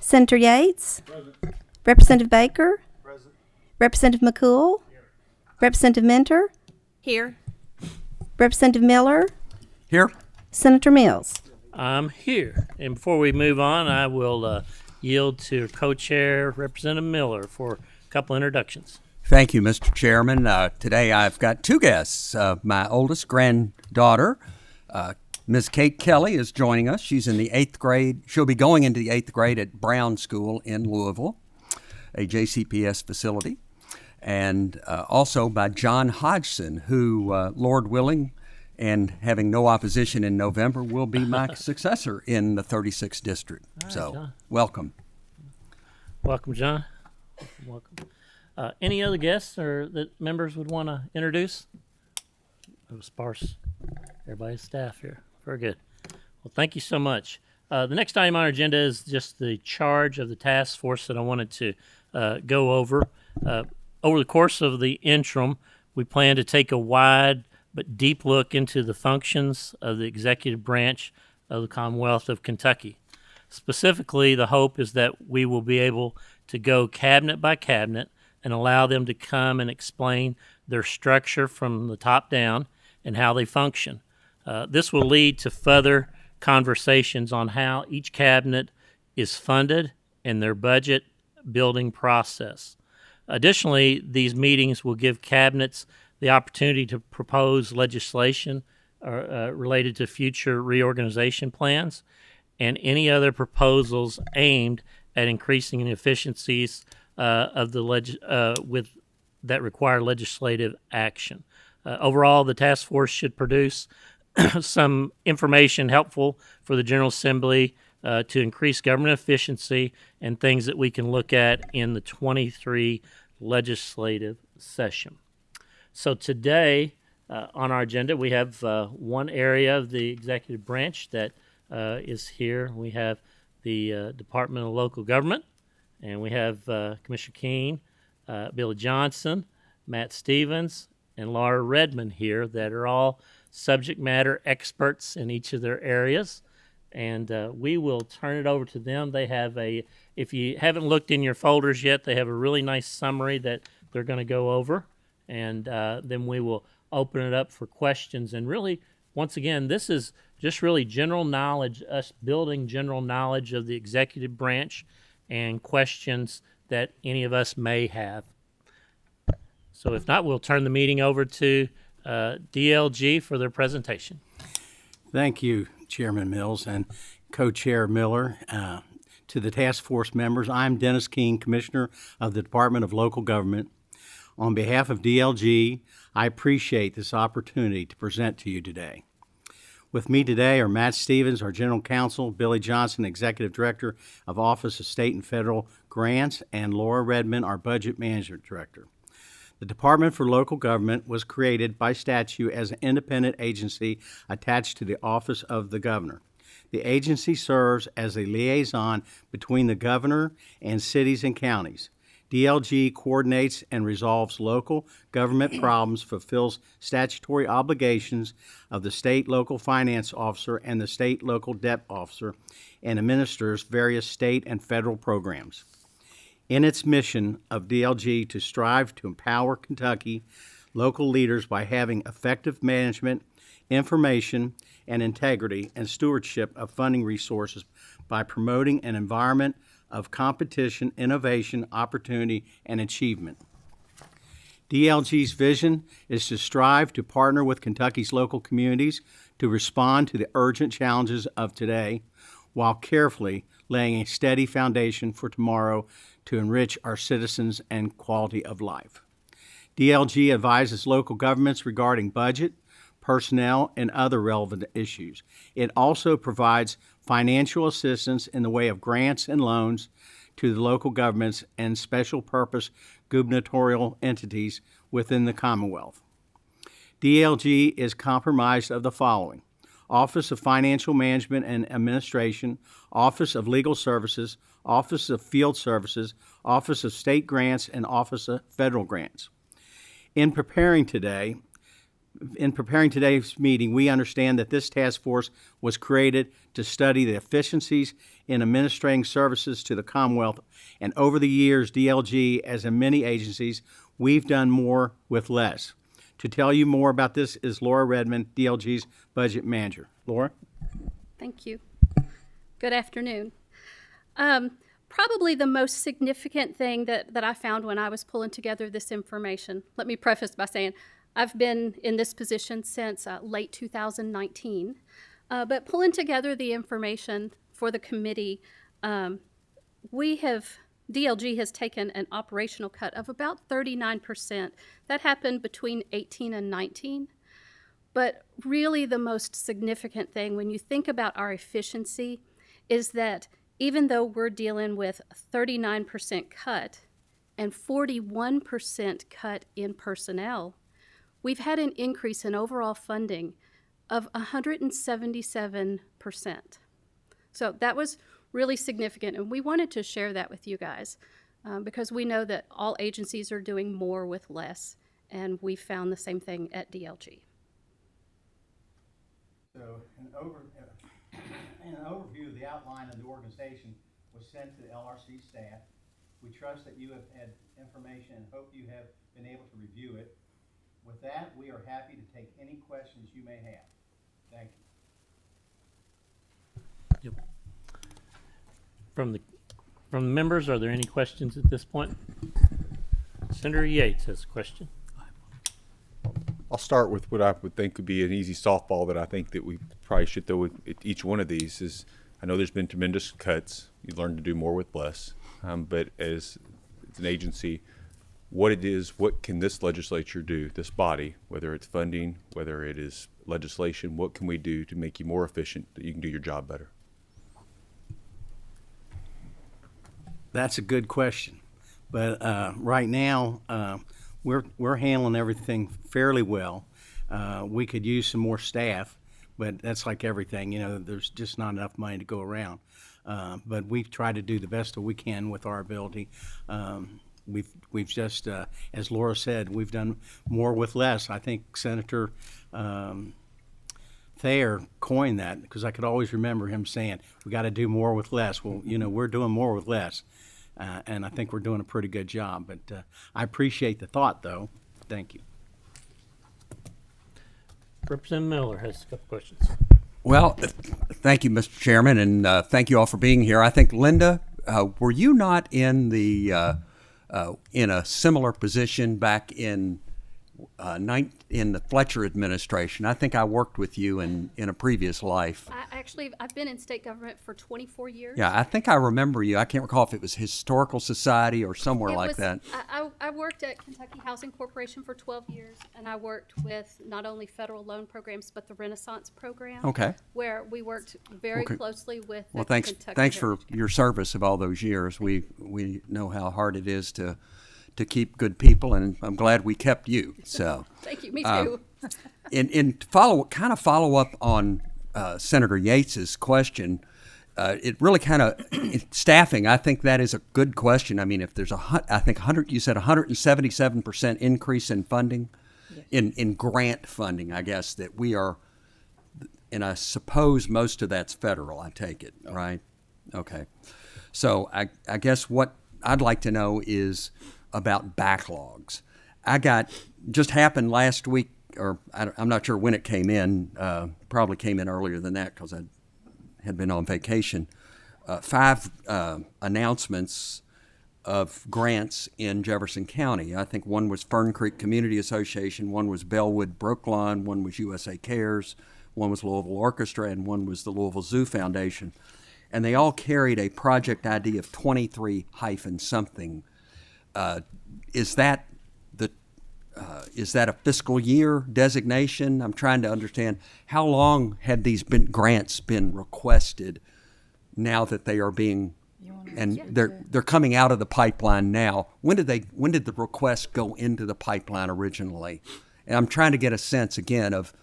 Senator Yates. Present. Representative Baker. Present. Representative McCool. Here. Representative Minter. Here. Representative Miller. Here. Senator Mills. I'm here. And before we move on, I will yield to co-chair Representative Miller for a couple introductions. Thank you, Mr. Chairman. Today I've got two guests. My oldest granddaughter, Ms. Kate Kelly, is joining us. She's in the 8th grade. She'll be going into the 8th grade at Brown School in Louisville, a JCPS facility. And also by John Hodgson, who, Lord willing, and having no opposition in November, will be my successor in the 36th district. right, So, John. welcome. Welcome, John. Welcome. Any other guests or that members would want to introduce? It was sparse. Everybody's staff here. Very good. Well, thank you so much. The next item on our agenda is just the charge of the task force that I wanted to go over. Over the course of the interim, we plan to take a wide but deep look into the functions of the executive branch of the Commonwealth of Kentucky. Specifically, the hope is that we will be able to go cabinet by cabinet and allow them to come and explain their structure from the top down and how they function. This will lead to further conversations on how each cabinet is funded and their budget building process. Additionally, these meetings will give cabinets the opportunity to propose legislation related to future reorganization plans and any other proposals aimed at increasing the efficiencies of the that require legislative action. Overall, the task force should produce some information helpful for the General Assembly to increase government efficiency and things that we can look at in the 23 legislative session. So today on our agenda, we have one area of the executive branch that is here. We have the Department of Local Government, and we have Commissioner Keene, Billy Johnson, Matt Stevens, and Laura Redmond here that are all subject matter experts in each of their areas. And we will turn it over to them. They have if you haven't looked in your folders yet, they have a really nice summary that they're going to go over. And then we will open it up for questions. And really, once again, this is just really general knowledge, us building general knowledge of the executive branch and questions that any of us may have. So if not, we'll turn the meeting over to DLG for their presentation. Thank you, Chairman Mills and Co-Chair Miller. To the task force members, I'm Dennis Keene, Commissioner of the Department of Local Government. On behalf of DLG, I appreciate this opportunity to present to you today. With me today are Matt Stevens, our General Counsel, Billy Johnson, Executive Director of Office of State and Federal Grants, and Laura Redmond, our Budget Management Director. The Department for Local Government was created by statute as an independent agency attached to the Office of the Governor. The agency serves as a liaison between the governor and cities and counties. DLG coordinates and resolves local government problems, fulfills statutory obligations of the state local finance officer and the state local debt officer, and administers various state and federal programs. In its mission of DLG to strive to empower Kentucky local leaders by having effective management, information, and integrity and stewardship of funding resources by promoting an environment of competition, innovation, opportunity, and achievement. DLG's vision is to strive to partner with Kentucky's local communities to respond to the urgent challenges of today while carefully laying a steady foundation for tomorrow to enrich our citizens and quality of life. DLG advises local governments regarding budget, personnel, and other relevant issues. It also provides financial assistance in the way of grants and loans to the local governments and special purpose gubernatorial entities within the Commonwealth. DLG is comprised of the following: Office of Financial Management and Administration, Office of Legal Services, Office of Field Services, Office of State Grants, and Office of Federal Grants. In preparing today, In preparing today's meeting, we understand that this task force was created to study the efficiencies in administering services to the Commonwealth. And over the years, DLG, as in many agencies, we've done more with less. To tell you more about this is Laura Redmond, DLG's budget manager. Laura? Thank you. Good afternoon. Probably the most significant thing that I found when I was pulling together this information, let me preface by saying I've been in this position since late 2019, but pulling together the information for the committee, DLG has taken an operational cut of about 39%. That happened between 18 and 19. But really the most significant thing when you think about our efficiency is that even though we're dealing with a 39% cut and 41% cut in personnel, we've had an increase in overall funding of 177%. So that was really significant, and we wanted to share that with you guys because we know that all agencies are doing more with less, and we found the same thing at DLG. So an overview of the outline of the organization was sent to the LRC staff. We trust that you have had information and hope you have been able to review it. With that, we are happy to take any questions you may have. Thank you. Yep. From the members, are there any questions at this point? Senator Yates has a question. I'll start with what I would think would be an easy softball that I think that we probably should throw at each one of these is, I know there's been tremendous cuts. You learn to do more with less. But as an agency, what can this legislature do, this body, whether it's funding, whether it is legislation, what can we do to make you more efficient, that you can do your job better? That's a good question. But right now, we're handling everything fairly well. We could use some more staff, but that's like everything. You know, there's just not enough money to go around. But we've tried to do the best that we can with our ability. We've just, as Laura said, we've done more with less. I think Senator Thayer coined that because I could always remember him saying, we got to do more with less. Well, you know, we're doing more with less. And I think we're doing a pretty good job. But I appreciate the thought, though. Thank you. Representative Miller has a couple questions. Well, thank you, Mr. Chairman, and thank you all for being here. I think, Linda, were you not in the in a similar position back in the Fletcher administration? I think I worked with you in a previous life. I've been in state government for 24 years. Yeah, I think I remember you. I can't recall if it was Historical Society or somewhere like that. I worked at Kentucky Housing Corporation for 12 years, and I worked with not only federal loan programs, but the Renaissance program. Okay. Where we worked very closely with Well, the thanks Kentucky for your service of all those years. We know how hard it is to keep good people, and I'm glad we kept you. So thank you. Me too. In follow up on Senator Yates's question, it really kind of staffing. I think that is a good question. I mean, if there's you said 177% increase in funding, yes. in grant funding, I guess that we are, and I suppose most of that's federal. I take it, right? Okay. So I guess what I'd like to know is about backlogs. Just happened last week, or I'm not sure when it came in, probably came in earlier than that because I had been on vacation. 5 announcements of grants in Jefferson County. I think one was Fern Creek Community Association, one was Bellwood Brookline, one was USA Cares, one was Louisville Orchestra, and one was the Louisville Zoo Foundation. And they all carried a project ID of 23-something. Is that a fiscal year designation? I'm trying to understand how long had these grants been requested now that they are being, and they're coming out of the pipeline now. When did the request go into the pipeline originally? And I'm trying to get a sense again of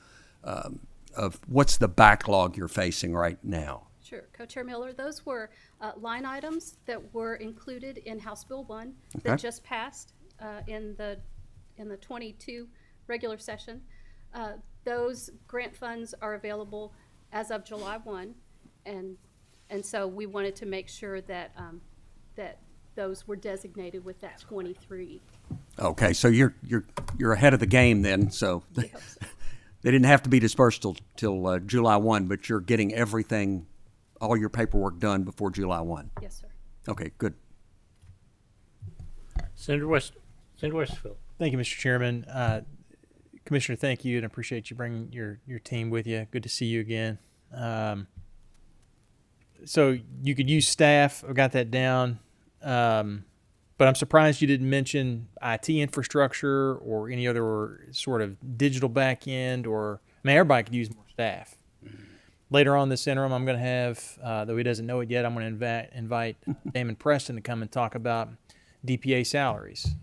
what's the backlog you're facing right now. Sure. Co-Chair Miller, those were line items that were included in House Bill 1 that just passed in the 22 regular session. Those grant funds are available as of July 1, and so we wanted to make sure that that those were designated with that 23. Okay, so you're ahead of the game then. So We hope so. they didn't have to be dispersed till July 1, but you're getting everything, all your paperwork done before July 1. Yes, sir. Okay, good. Senator Westerfield. Thank you, Mr. Chairman. Commissioner, thank you, and appreciate you bringing your team with you. Good to see you again. So you could use staff. I've got that down. But I'm surprised you didn't mention IT infrastructure or any other sort of digital back end, or, I mean, everybody could use more staff. Later on this interim, I'm going to have, though he doesn't know it yet, I'm going to invite Damon Preston to come and talk about DPA salaries,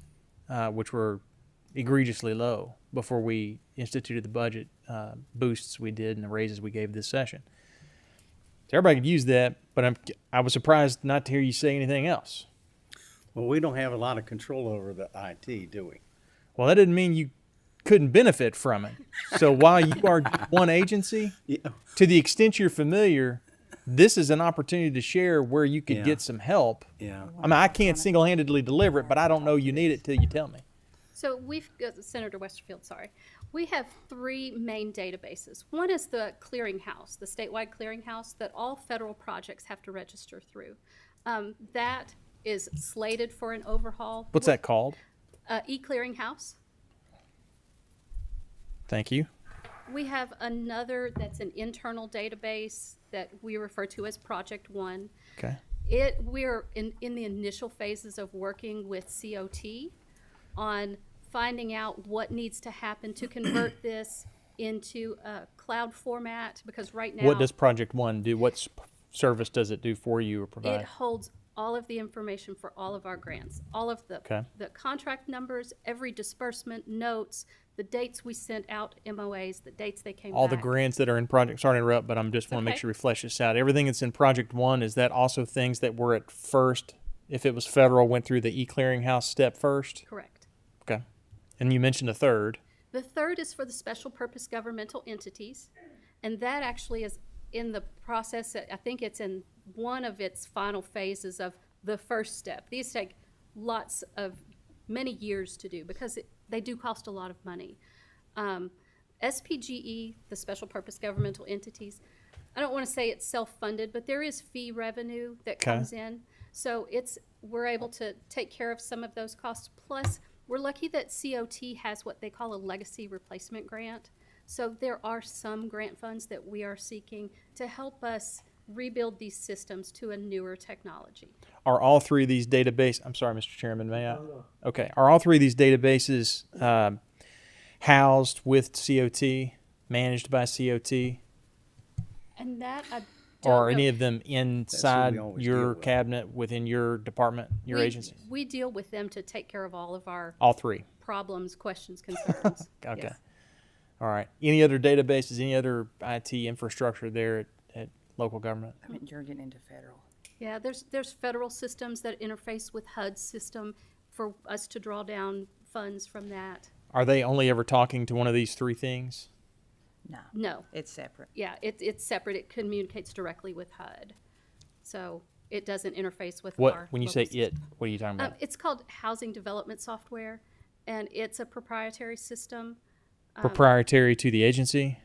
which were egregiously low before we instituted the budget boosts we did and the raises we gave this session. So everybody could use that, but I was surprised not to hear you say anything else. Well, we don't have a lot of control over the IT, do we? Well, that didn't mean you couldn't benefit from it. So while you are one agency, Yeah. to the extent you're familiar, this is an opportunity to share where you could Yeah. get some help. Yeah. I mean, I can't single-handedly deliver it, but I don't know you need it till you tell me. So we've got, Senator Westerfield, sorry. We have 3 main databases. One is the clearinghouse, the statewide clearinghouse that all federal projects have to register through. That is slated for an overhaul. What's that called? E-clearinghouse. Thank you. We have another that's an internal database that we refer to as Project One. Okay. We're in the initial phases of working with COT on finding out what needs to happen to convert this into a cloud format, because right now What does Project One do? What service does it do for you or it provide? holds all of the information for all of our grants, all of the Okay. the contract numbers, every disbursement, notes, the dates we sent out MOAs, the dates they came All back. the grants that are in Project, sorry to interrupt, but I'm just want to make Okay. sure we flesh this out. Everything that's in Project One, is that also things that were at first, if it was federal, went through the e-clearinghouse step first? Correct. Okay. And you mentioned a third. The third is for the special purpose governmental entities, and that actually is in the process. I think it's in one of its final phases of the first step. These take many years to do because they do cost a lot of money. SPGE, the special purpose governmental entities, I don't want to say it's self-funded, but there is fee revenue that Okay. comes in. So we're able to take care of some of those costs. Plus, we're lucky that COT has what they call a legacy replacement grant. So there are some grant funds that we are seeking to help us rebuild these systems to a newer technology. Are all 3 of these databases, I'm sorry, Mr. Chairman, may I? Okay. Are all 3 of these databases housed with COT, managed by COT? And that I Or are don't any know. of them inside we always deal your with. cabinet, within your department, your agency? We deal with them to take care of all of our All 3. problems, questions, concerns. Okay. Yes. All right. Any other databases, any other IT infrastructure there at local government? I mean, you're getting into federal. Yeah, there's federal systems that interface with HUD's system for us to draw down funds from that. Are they only ever talking to one of these 3 things? No, No, it's separate. yeah, it's separate. It communicates directly with HUD. So it doesn't interface with What, our when you local say system. it, what are you talking about? It's called Housing Development Software, and it's a proprietary system. Proprietary to the agency?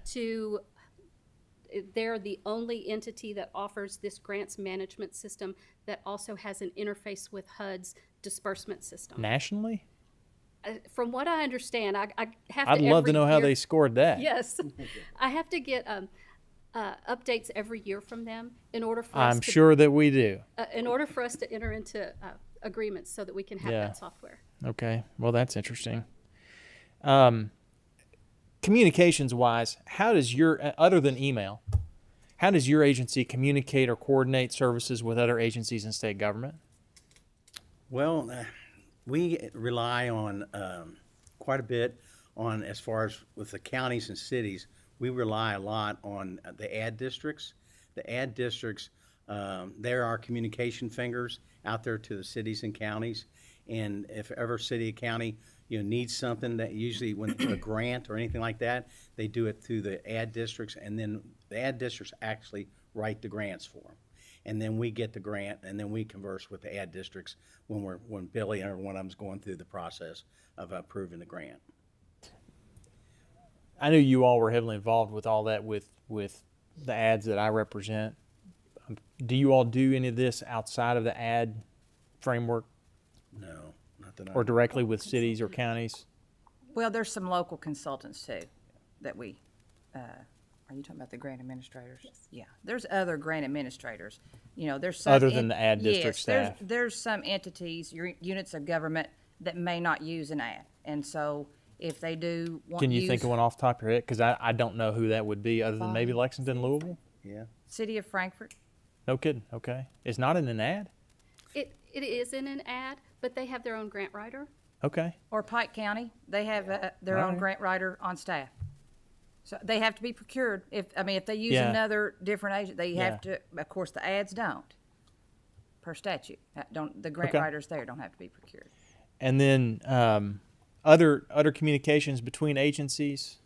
They're the only entity that offers this grants management system that also has an interface with HUD's disbursement system. Nationally? From what I understand, I have to I'd love to every know how year- they scored that. Yes, I have to get updates every year from them in order for us I'm to, sure that we do. in order for us to enter into agreements so that we can have Yeah. that software. Okay. Well, that's interesting. Communications wise, how does other than email, how does your agency communicate or coordinate services with other agencies in state government? Well, we rely on quite a bit on, as far as with the counties and cities, we rely a lot on the ad districts. The ad districts, they're our communication fingers out there to the cities and counties. And if ever city or county, needs something, that usually when they do a grant or anything like that, they do it through the ad districts, and then the ad districts actually write the grants for them. And then we get the grant, and then we converse with the ad districts when Billy or one of them's going through the process of approving the grant. I knew you all were heavily involved with all that with the ads that I represent. Do you all do any of this outside of the ad framework No, not that I. or directly with cities or counties? Well, there's some local consultants too that we, are you talking about the grant administrators? Yeah, there's other grant administrators. There's some. Other than the ad district yes, staff. There's some entities, units of government that may not use an ad. And so if they do want to Can you use think of one off the top of your head? Because I don't know who that would be other than maybe Lexington, Louisville? Yeah. City of Frankfurt, No kidding. Okay. It's not in an ad? It is in an ad, but they have their own grant writer. Okay. or Pike County, they have their own Alright. grant writer on staff. So they have to be procured. If they use Yeah. another different agent, they have Yeah. to, of course, the ads don't, per statute. The grant Okay. writers there don't have to be procured. And then other communications between agencies.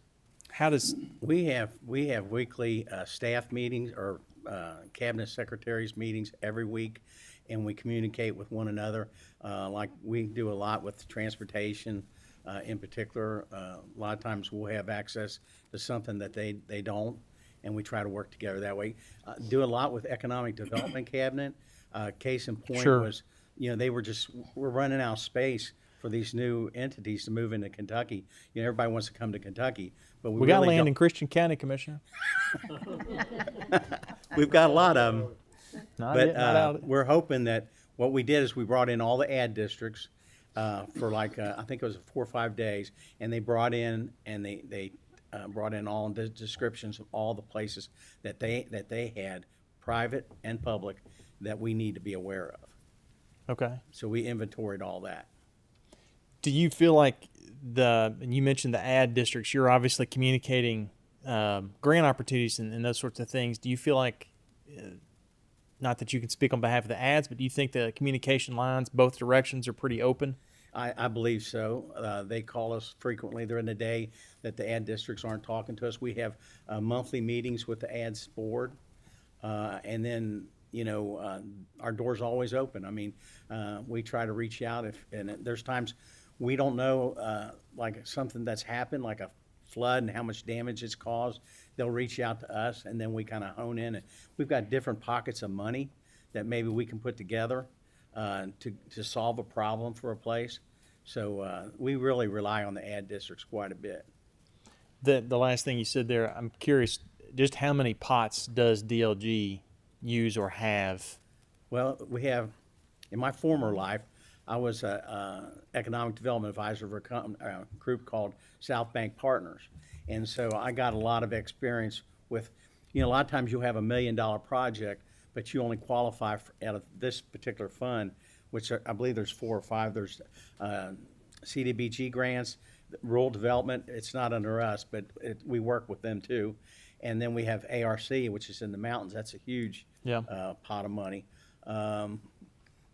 How does We have weekly staff meetings or cabinet secretaries meetings every week, and we communicate with one another. Like we do a lot with transportation, in particular. A lot of times we'll have access to something that they don't, and we try to work together that way. Do a lot with economic development cabinet. Case in point Sure. was, we're running out of space for these new entities to move into Kentucky. Everybody wants to come to Kentucky, but we got really land don't. in Christian County, Commissioner? We've got a lot of them. Not But yet, not out. we're hoping that what we did is we brought in all the ad districts for I think it was 4 or 5 days, and they brought in brought in all the descriptions of all the places that they had, private and public, that we need to be aware of. Okay. So we inventoried all that. Do you feel like and you mentioned the ad districts, you're obviously communicating grant opportunities and those sorts of things. Do you feel like, not that you can speak on behalf of the ads, but do you think the communication lines, both directions, are pretty open? I believe so. They call us frequently during the day that the ad districts aren't talking to us. We have monthly meetings with the ads board. And then, our door's always open. I mean, we try to reach out and there's times we don't know, like something that's happened, like a flood and how much damage it's caused. They'll reach out to us, and then we kind of hone in. We've got different pockets of money that maybe we can put together to solve a problem for a place. So we really rely on the ad districts quite a bit. The last thing you said there, I'm curious, just how many pots does DLG use or have? Well, we have, in my former life, I was a economic development advisor for a group called South Bank Partners. And so I got a lot of experience with, a lot of times you'll have $1 million project, but you only qualify out of this particular fund, which I believe there's 4 or 5. There's Cdbg grants, rural development. It's not under us, but we work with them too. And then we have ARC, which is in the mountains. That's a huge Yeah. pot of money.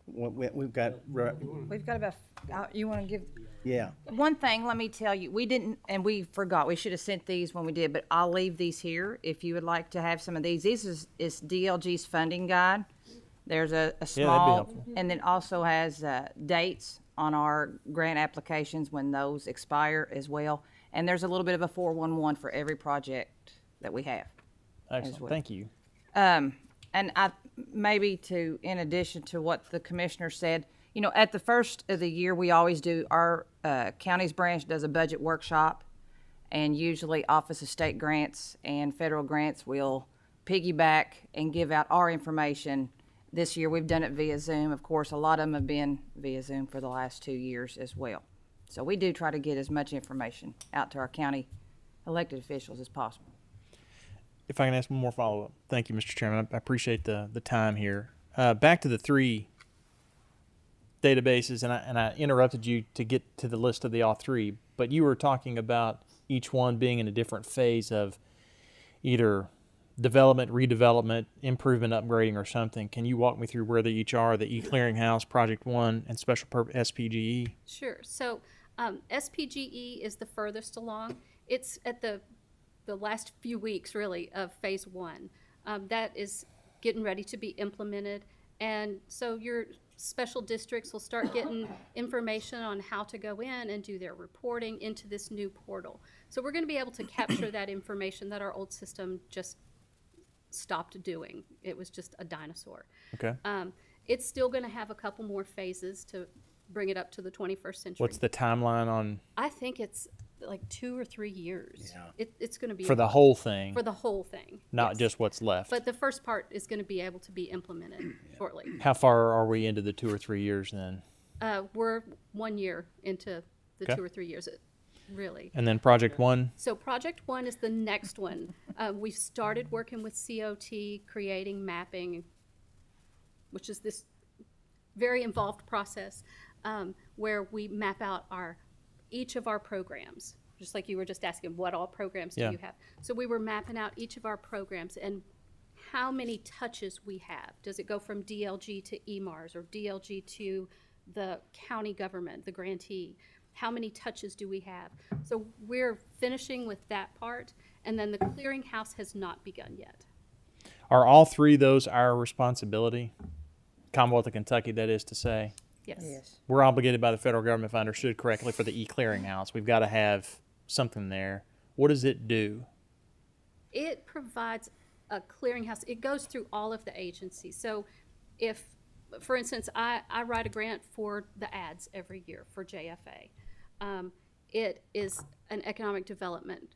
We've got, We've got about, you want to give? yeah. One thing, let me tell you, we didn't, and we forgot, we should have sent these when we did, but I'll leave these here if you would like to have some of these. This is DLG's funding guide. There's a small, helpful. and then also has dates on our grant applications when those expire as well. And there's a little bit of a 411 for every project that we have. Excellent. well. Thank you. And in addition to what the commissioner said, at the first of the year, we always do, our county's branch does a budget workshop, and usually Office of State Grants and federal grants will piggyback and give out our information. This year, we've done it via Zoom. Of course, a lot of them have been via Zoom for the last 2 years as well. So we do try to get as much information out to our county elected officials as possible. If I can ask one more follow-up. Thank you, Mr. Chairman. I appreciate the time here. Back to the 3 databases, and I interrupted you to get to the list of the all 3, but you were talking about each one being in a different phase of either development, redevelopment, improvement, upgrading, or something. Can you walk me through where they each are, the E-Clearinghouse, Project 1, and Special Purpose SPGE? Sure. So SPGE is the furthest along. It's at the last few weeks, really, of phase 1. That is getting ready to be implemented. And so your special districts will start getting information on how to go in and do their reporting into this new portal. So we're going to be able to capture that information that our old system just stopped doing. It was just a dinosaur. Okay. It's still going to have a couple more phases to bring it up to the 21st century. What's the timeline on I think it's like 2 or 3 years. Yeah. It's going to be for a the while. whole thing, For the whole thing, not yes. just what's left? But the first part is going to be able to be implemented shortly. How far are we into the 2 or 3 years then? We're 1 year into the Okay. 2 or 3 years, really. And then Project 1? So Project 1 is the next one. We've started working with COT, creating mapping, which is this very involved process where we map out each of our programs, just like you were just asking, what all programs do Yeah. you have? So we were mapping out each of our programs and how many touches we have. Does it go from DLG to EMARS or DLG to the county government, the grantee? How many touches do we have? So we're finishing with that part, and then the clearinghouse has not begun yet. Are all 3 of those our responsibility? Commonwealth of Kentucky, that is to say. Yes. We're obligated by the federal government, if I understood correctly, for the e-clearinghouse. We've got to have something there. What does it do? It provides a clearinghouse. It goes through all of the agencies. So if, for instance, I write a grant for the ads every year for JFA. It is an economic development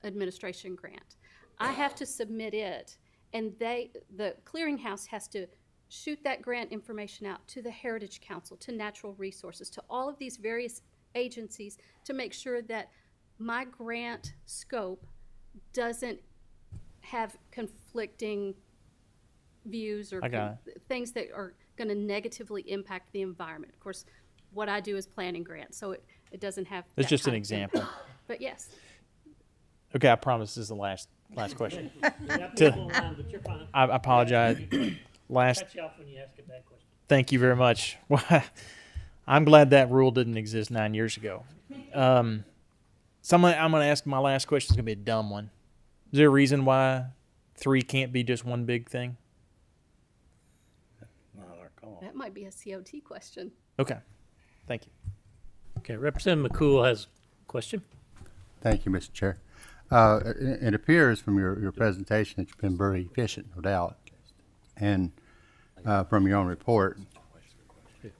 administration grant. I have to submit it, and the clearinghouse has to shoot that grant information out to the Heritage Council, to Natural Resources, to all of these various agencies to make sure that my grant scope doesn't have conflicting views or I got things that are going to negatively impact the environment. Of course, what I do is planning grants, so it doesn't have. It's that just an kind of thing. example. But yes, Okay, I promise this is the last question. But you're fine. I apologize. Last. Cut you off when you ask a bad question. Thank you very much. Well, I'm glad that rule didn't exist 9 years ago. I'm going to ask my last question. It's going to be a dumb one. Is there a reason why 3 can't be just one big thing? Not our call. that might be a COT question. Okay. Thank you. Okay, Representative McCool has a question. Thank you, Mr. Chair. It appears from your presentation that you've been very efficient, no doubt, and from your own report,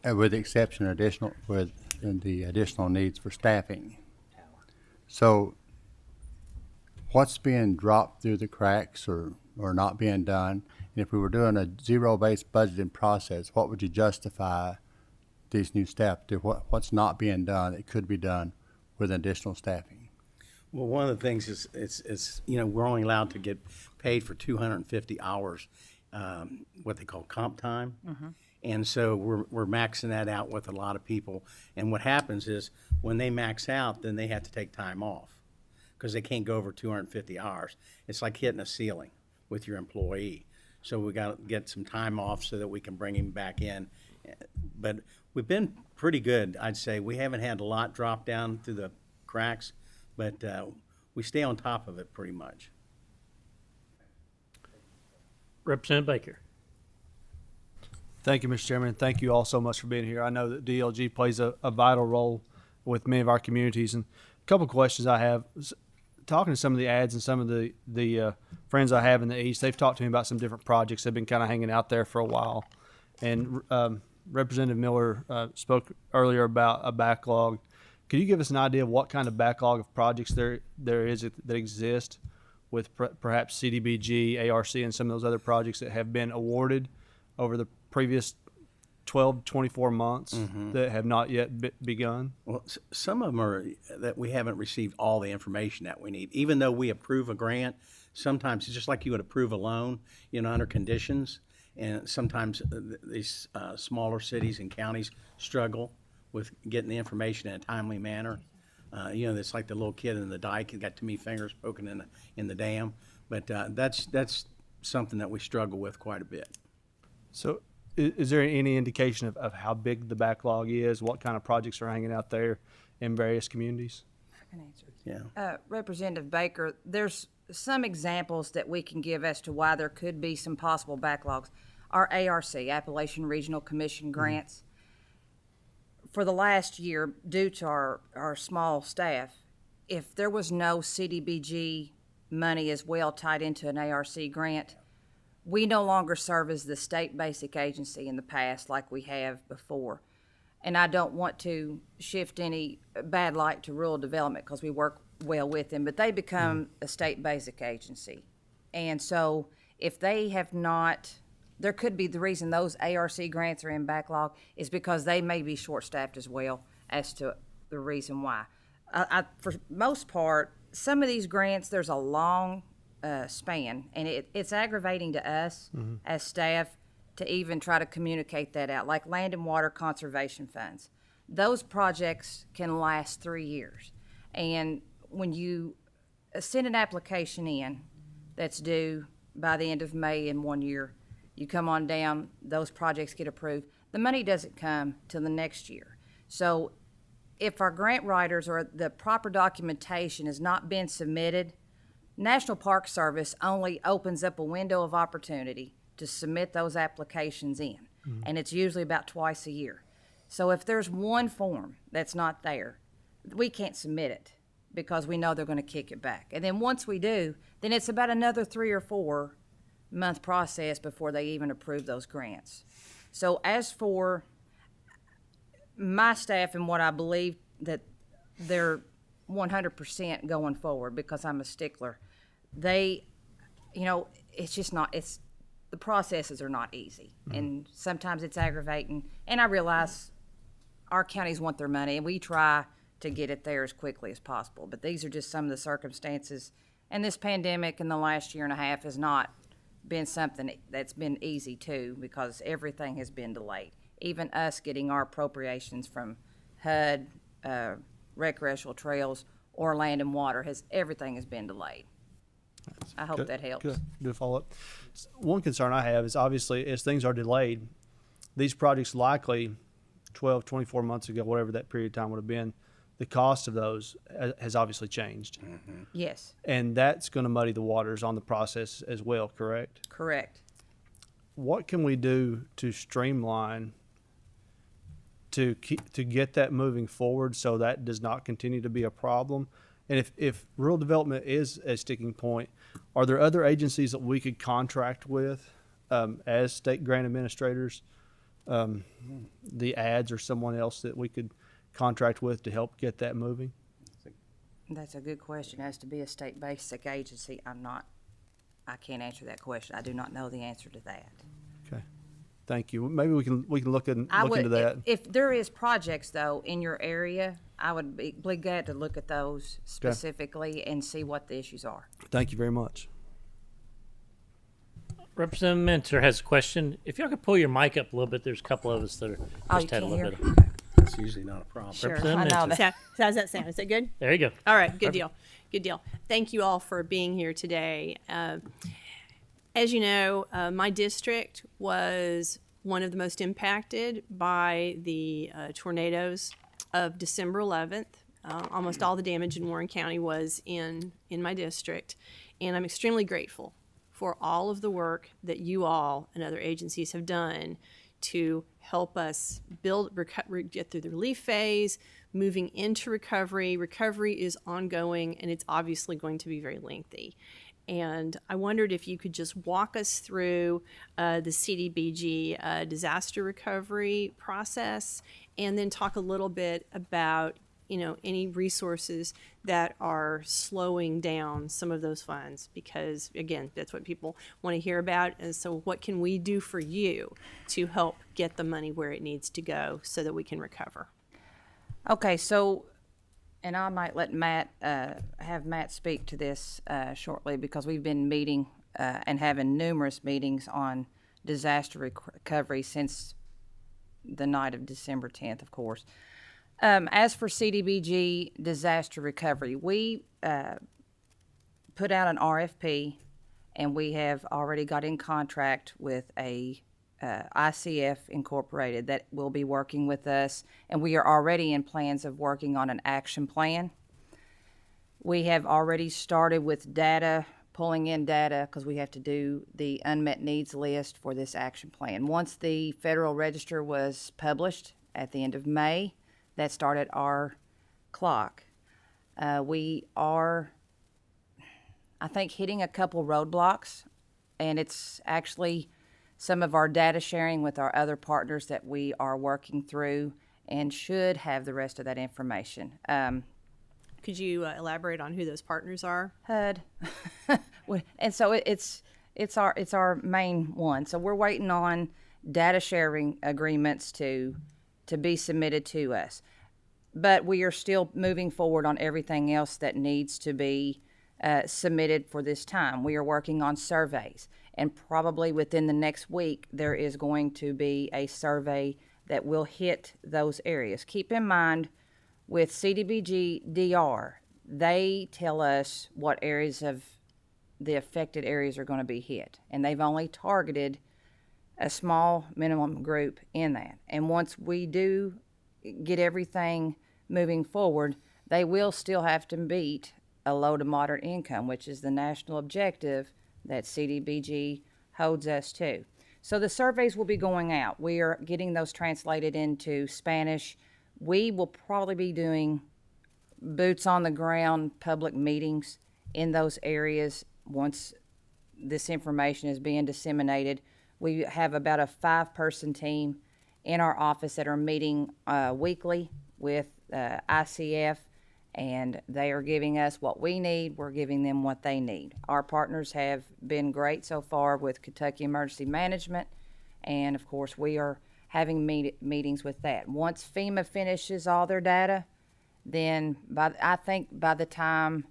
with the exception of the additional needs for staffing. So, what's being dropped through the cracks or not being done? And if we were doing a zero-based budgeting process, what would you justify these new staff to? What's not being done that could be done with additional staffing? Well, one of the things is it's we're only allowed to get paid for 250 hours, what they call comp time, and so we're maxing that out with a lot of people. And what happens is when they max out, then they have to take time off because they can't go over 250 hours. It's like hitting a ceiling with your employee. So we got to get some time off so that we can bring him back in. But we've been pretty good, I'd say. We haven't had a lot drop down through the cracks, but we stay on top of it pretty much. Representative Baker. Thank you, Mr. Chairman. Thank you all so much for being here. I know that DLG plays a vital role with many of our communities. And a couple of questions I have. Talking to some of the ads and some of the friends I have in the East, they've talked to me about some different projects that have been kind of hanging out there for a while. And Representative Miller spoke earlier about a backlog. Could you give us an idea of what kind of backlog of projects there is that exist with perhaps Cdbg, ARC, and some of those other projects that have been awarded over the previous 12, 24 months that have not yet begun? Well, some of them are that we haven't received all the information that we need. Even though we approve a grant, sometimes it's just like you would approve a loan, under conditions. And sometimes these smaller cities and counties struggle with getting the information in a timely manner. It's like the little kid in the dike who got too many fingers poking in the dam. But that's something that we struggle with quite a bit. So is there any indication of how big the backlog is? What kind of projects are hanging out there in various communities? I can answer. Yeah. Representative Baker, there's some examples that we can give as to why there could be some possible backlogs. Our ARC, Appalachian Regional Commission grants, for the last year, due to our small staff, if there was no Cdbg money as well tied into an ARC grant, we no longer serve as the state basic agency in the past like we have before. And I don't want to shift any bad light to rural development because we work well with them, but they become a state basic agency. And so if they have not, there could be the reason those ARC grants are in backlog is because they may be short-staffed as well as to the reason why. For most part, some of these grants, there's a long span, and it's aggravating to us as staff to even try to communicate that out, like land and water conservation funds. Those projects can last 3 years. And when you send an application in that's due by the end of May in 1 year, you come on down, those projects get approved. The money doesn't come till the next year. So if our grant writers or the proper documentation has not been submitted, National Park Service only opens up a window of opportunity to submit those applications in, and it's usually about twice a year. So if there's one form that's not there, we can't submit it because we know they're going to kick it back. And then once we do, then it's about another 3 or 4 month process before they even approve those grants. So as for my staff and what I believe that they're 100% going forward, because I'm a stickler, they, it's just not, the processes are not easy. And sometimes it's aggravating. And I realize our counties want their money, and we try to get it there as quickly as possible. But these are just some of the circumstances. And this pandemic in the last year and a half has not been something that's been easy too, because everything has been delayed. Even us getting our appropriations from HUD, recreational trails, or land and water, everything has been delayed. I hope that helps. Good. Do a follow-up. One concern I have is obviously as things are delayed, these projects likely 12, 24 months ago, whatever that period of time would have been, the cost of those has obviously changed. Yes, And that's going to muddy the waters on the process as well, correct? correct. What can we do to streamline to get that moving forward so that does not continue to be a problem? And if rural development is a sticking point, are there other agencies that we could contract with as state grant administrators? The ads or someone else that we could contract with to help get that moving? That's a good question. As to be a state basic agency, I can't answer that question. I do not know the answer to that. Okay, thank you. Maybe we can look into that. If there is projects though in your area, I would be glad to look at those specifically and see what the issues are. Thank you very much. Representative Minter has a question. If y'all could pull your mic up a little bit, there's a couple of us that are Oh, just you had a can't little hear? bit of. That's usually not a problem. Sure, Representative I know Minter. that. So how's that sound? Is that good? There you go. All right, good deal. Good deal. Thank you all for being here today. As you know, my district was one of the most impacted by the tornadoes of December 11th. Almost all the damage in Warren County was in my district, and I'm extremely grateful for all of the work that you all and other agencies have done to help us get through the relief phase, moving into recovery. Recovery is ongoing, and it's obviously going to be very lengthy. And I wondered if you could just walk us through the Cdbg disaster recovery process, and then talk a little bit about any resources that are slowing down some of those funds, because again, that's what people want to hear about. And so what can we do for you to help get the money where it needs to go so that we can recover? Okay, so, and I might let Matt, have Matt speak to this shortly, because we've been meeting and having numerous meetings on disaster recovery since the night of December 10th, of course. As for Cdbg disaster recovery, we put out an RFP, and we have already got in contract with a ICF Incorporated that will be working with us, and we are already in plans of working on an action plan. We have already started with data, pulling in data, because we have to do the unmet needs list for this action plan. Once the Federal Register was published at the end of May, that started our clock. We are, I think, hitting a couple roadblocks, and it's actually some of our data sharing with our other partners that we are working through and should have the rest of that information. Could you elaborate on who those partners are? HUD. And so it's our main one. So we're waiting on data sharing agreements to be submitted to us. But we are still moving forward on everything else that needs to be submitted for this time. We are working on surveys, and probably within the next week there is going to be a survey that will hit those areas. Keep in mind, with Cdbg DR, they tell us what areas of the affected areas are going to be hit, and they've only targeted a small minimum group in that. And once we do get everything moving forward, they will still have to meet a low to moderate income, which is the national objective that Cdbg holds us to. So the surveys will be going out. We are getting those translated into Spanish. We will probably be doing boots on the ground public meetings in those areas once this information is being disseminated. We have about a 5-person team in our office that are meeting weekly with ICF, and they are giving us what we need. We're giving them what they need. Our partners have been great so far with Kentucky Emergency Management, and of course we are having meetings with that. Once FEMA finishes all their data, then I think by the time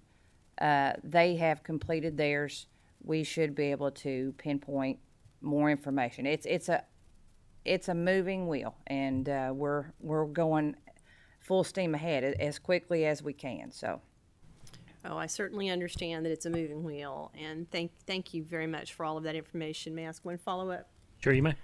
they have completed theirs, we should be able to pinpoint more information. It's a moving wheel, and we're going full steam ahead as quickly as we can. So, Oh, I certainly understand that it's a moving wheel, and thank you very much for all of that information. May I ask one follow-up? Sure, you may.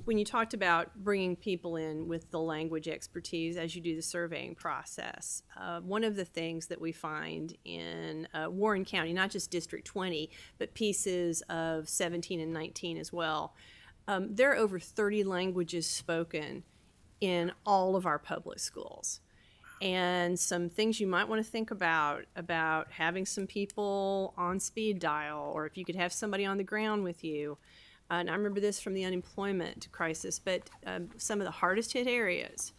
When you talked about bringing people in with the language expertise as you do the surveying process, one of the things that we find in Warren County, not just District 20, but pieces of 17 and 19 as well, there are over 30 languages spoken in all of our public schools. And some things you might want to think about having some people on speed dial, or if you could have somebody on the ground with you. And I remember this from the unemployment crisis, but some of the hardest hit areas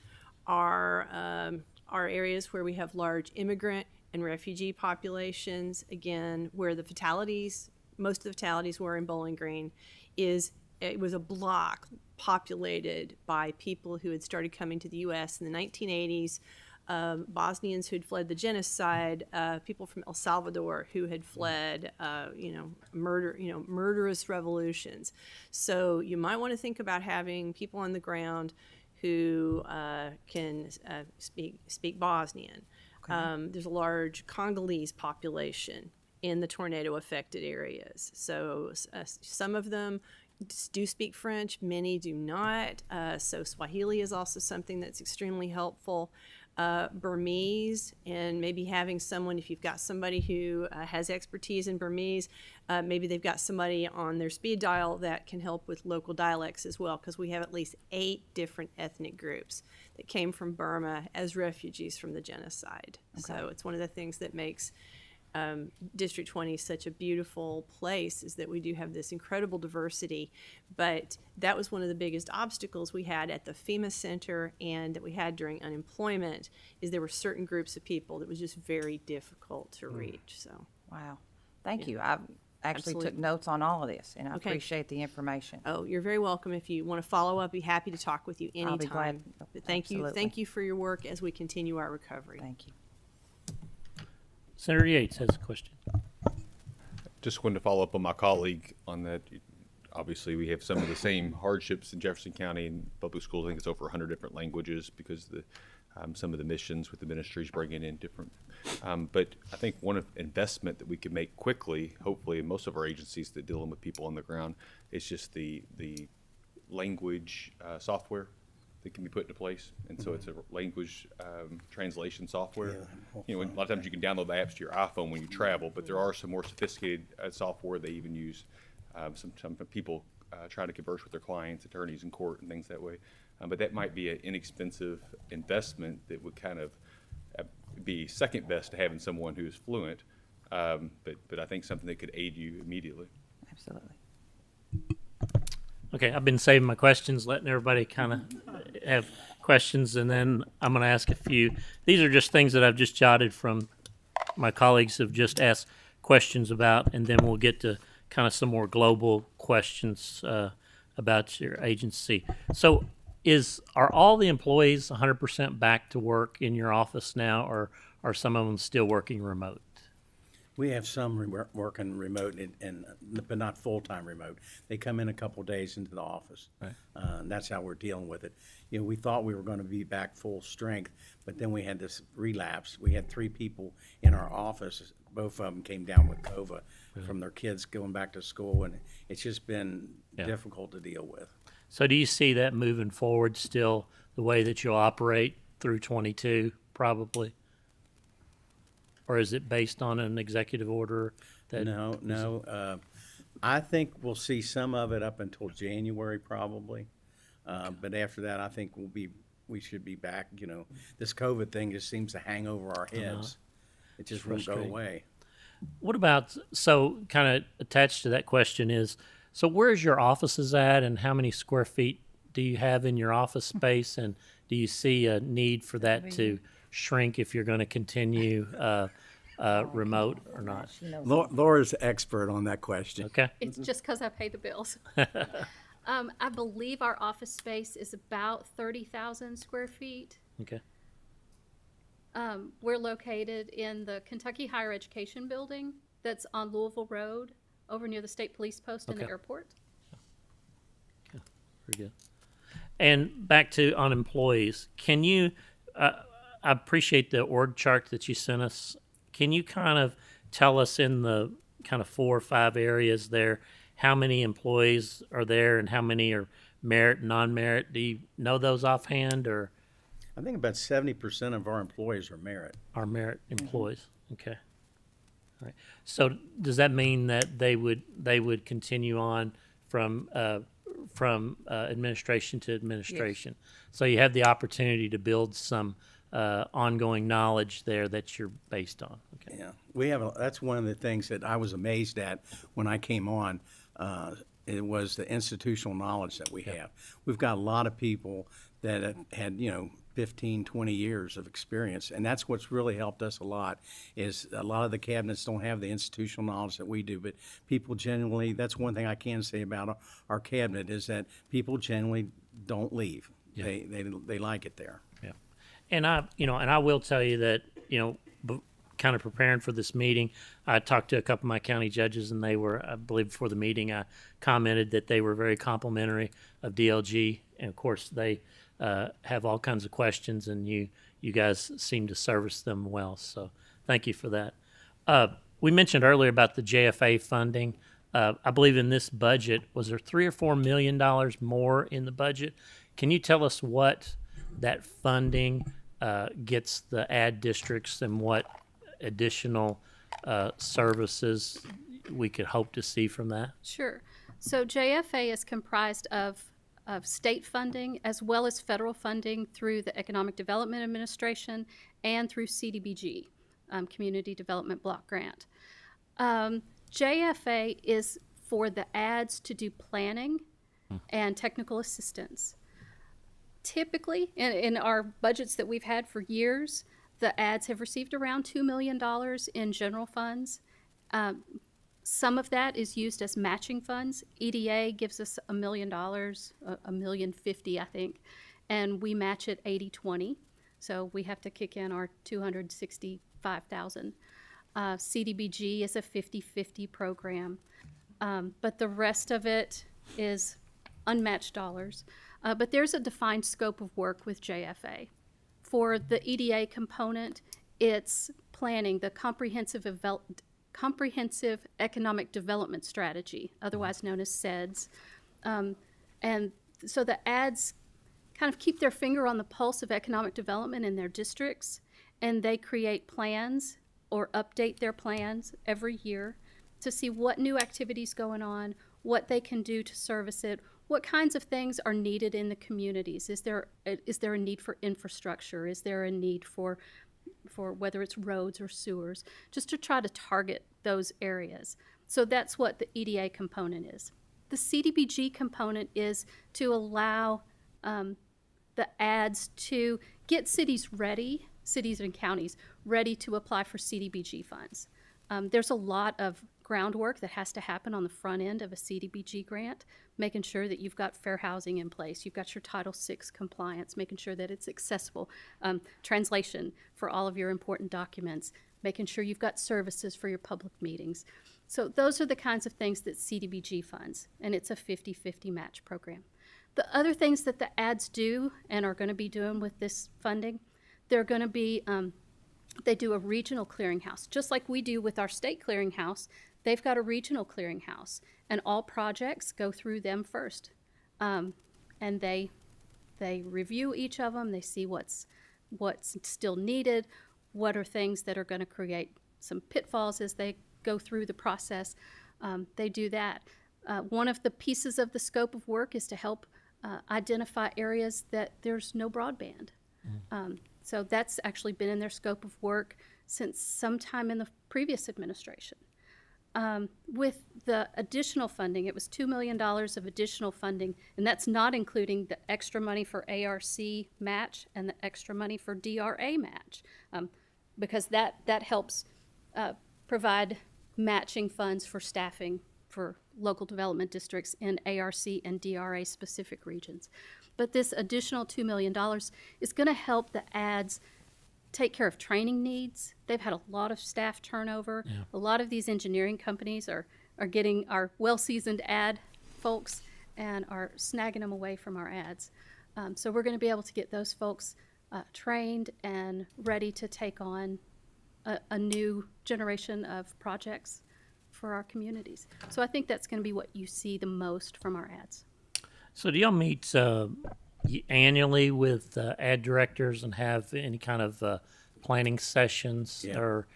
are areas where we have large immigrant and refugee populations, again, where the fatalities, most of the fatalities were in Bowling Green, it was a block populated by people who had started coming to the U.S. in the 1980s, Bosnians who'd fled the genocide, people from El Salvador who had fled, murderous revolutions. So you might want to think about having people on the ground who can speak Bosnian. Okay. There's a large Congolese population in the tornado-affected areas. So some of them do speak French, many do not. So Swahili is also something that's extremely helpful. Burmese, and maybe having someone, if you've got somebody who has expertise in Burmese, maybe they've got somebody on their speed dial that can help with local dialects as well, because we have at least 8 different ethnic groups that came from Burma as refugees from the genocide. Okay. So it's one of the things that makes District 20 such a beautiful place, is that we do have this incredible diversity. But that was one of the biggest obstacles we had at the FEMA Center and that we had during unemployment, is there were certain groups of people that was just very difficult to reach. So, wow. Thank you. I actually took notes on all of this, and I appreciate the information. Oh, you're very welcome. If you want to follow up, be happy to talk with you anytime. I'll be glad. But thank you for your work as we continue our recovery. Thank you. Senator Yates has a question. Just wanted to follow up on my colleague on that. Obviously, we have some of the same hardships in Jefferson County and public schools. I think it's over 100 different languages because the some of the missions with the ministries bringing in different. But I think one investment that we could make quickly, hopefully in most of our agencies that dealing with people on the ground, is just the language software that can be put into place. And so it's a language translation software. A lot of times you can download the apps to your iPhone when you travel, but there are some more sophisticated software they even use. Some people try to converse with their clients, attorneys in court and things that way. But that might be an inexpensive investment that would kind of be second best to having someone who is fluent, but I think something that could aid you immediately. Absolutely. Okay, I've been saving my questions, letting everybody kind of have questions, and then I'm going to ask a few. These are just things that I've just jotted from my colleagues have just asked questions about, and then we'll get to kind of some more global questions about your agency. So are all the employees 100% back to work in your office now, or are some of them still working remote? We have some working remote, but not full-time remote. They come in a couple days into the office. Right. And that's how we're dealing with it. We thought we were going to be back full strength, but then we had this relapse. We had 3 people in our office. Both of them came down with COVID from their kids going back to school, and it's just been difficult to deal with. So do you see that moving forward still, the way that you'll operate through 22, probably? Or is it based on an executive order? No. I think we'll see some of it up until January, probably. But after that, I think we should be back. This COVID thing just seems to hang over our heads. It just won't go away. What about, so kind of attached to that question is, so where's your offices at, and how many square feet do you have in your office space, and do you see a need for that to shrink if you're going to continue remote or not? Laura's the expert on that question. Okay. It's just because I pay the bills. I believe our office space is about 30,000 square feet. Okay. We're located in the Kentucky Higher Education Building that's on Louisville Road, over near the State Police Post and the airport. Okay. Very good. And back to on employees, can you, I appreciate the org chart that you sent us. Can you kind of tell us in the kind of 4 or 5 areas there, how many employees are there and how many are merit, non-merit? Do you know those offhand, or? I think about 70% of our employees are merit. Are merit employees? Okay. All right. So does that mean that they would continue on from administration to administration? Yes. So you have the opportunity to build some ongoing knowledge there that you're based on. Okay. Yeah, that's one of the things that I was amazed at when I came on. It was the institutional knowledge that we have. We've got a lot of people that have had 15, 20 years of experience, and that's what's really helped us a lot. Is a lot of the cabinets don't have the institutional knowledge that we do, but people generally, that's one thing I can say about our cabinet, is that people generally don't leave. Yeah. They like it there. Yeah, and I will tell you that kind of preparing for this meeting, I talked to a couple of my county judges, and they were, I believe before the meeting, I commented that they were very complimentary of DLG, and of course they have all kinds of questions, and you guys seem to service them well. So thank you for that. We mentioned earlier about the Jfa funding. I believe in this budget, was there $3 or $4 million more in the budget? Can you tell us what that funding gets the ad districts, and what additional services we could hope to see from that? Sure. So JFA is comprised of state funding as well as federal funding through the Economic Development Administration and through Cdbg, Community Development Block Grant. JFA is for the ads to do planning and technical assistance. Typically, in our budgets that we've had for years, the ads have received around $2 million in general funds. Some of that is used as matching funds. EDA gives us $1 million, $1,050,000, I think, and we match it 80-20. So we have to kick in our $265,000. Cdbg is a 50-50 program, but the rest of it is unmatched dollars. But there's a defined scope of work with JFA For the EDA component, it's planning the comprehensive economic development strategy, otherwise known as CEDS. And so the ads kind of keep their finger on the pulse of economic development in their districts, and they create plans or update their plans every year to see what new activities going on, what they can do to service it, what kinds of things are needed in the communities. Is there a need for infrastructure? Is there a need for whether it's roads or sewers, just to try to target those areas. So that's what the EDA component is. The Cdbg component is to allow the ads to get cities and counties ready to apply for Cdbg funds. There's a lot of groundwork that has to happen on the front end of a Cdbg grant, making sure that you've got fair housing in place, you've got your Title VI compliance, making sure that it's accessible, translation for all of your important documents, making sure you've got services for your public meetings. So those are the kinds of things that Cdbg funds, and it's a 50-50 match program. The other things that the ads do and are going to be doing with this funding, they're going to be, they do a regional clearinghouse. Just like we do with our state clearinghouse, they've got a regional clearinghouse, and all projects go through them first. And they review each of them, they see what's still needed, what are things that are going to create some pitfalls as they go through the process. They do that. One of the pieces of the scope of work is to help identify areas that there's no broadband. So that's actually been in their scope of work since sometime in the previous administration. With the additional funding, it was $2 million of additional funding, and that's not including the extra money for ARC match and the extra money for DRA match, because that helps provide matching funds for staffing for local development districts in ARC and DRA specific regions. But this additional $2 million is going to help the ads take care of training needs. They've had a lot of staff turnover. Yeah. A lot of these engineering companies are getting our well-seasoned ad folks and are snagging them away from our ads. So we're going to be able to get those folks trained and ready to take on a new generation of projects for our communities. So I think that's going to be what you see the most from our ads. So do y'all meet annually with ad directors and have any kind of planning sessions? Yeah. Or